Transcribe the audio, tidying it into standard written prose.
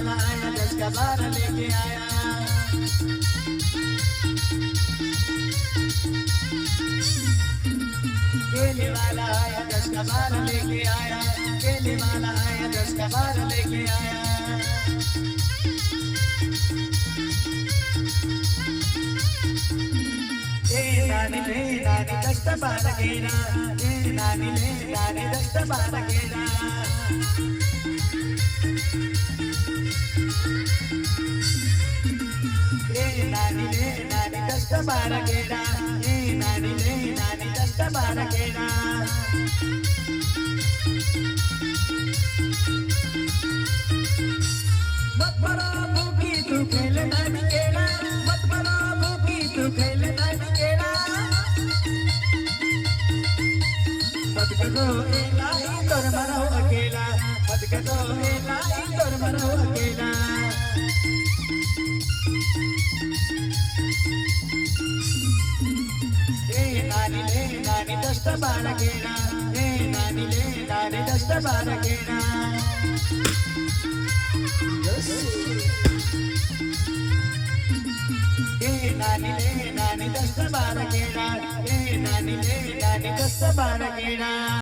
वाला आया 10 का 12 लेके आया। केले वाला आया 10 का 12 लेके आया। केले वाला आया 10 का 12 लेके आया। नानी ले नानी 10 का 12 केला। नानी ले नानी 10 का 12 केला। नानी ले नानी 10 का 12 केला। नानी ले नानी 10 का 12 केला। मत बड़ा भूखी तू खेल नानी केला। मत बड़ा भूखी तू खेल नानी केला। मत करो एलाई तोर मरो अकेला। मत करो एलाई तोर मरो अकेला। नानी ले नानी 10 का 12 केला। नानी ले नानी 10 का 12 केला। नानी ले नानी 10 का 12 केला। नानी ले नानी 10 का 12 केला।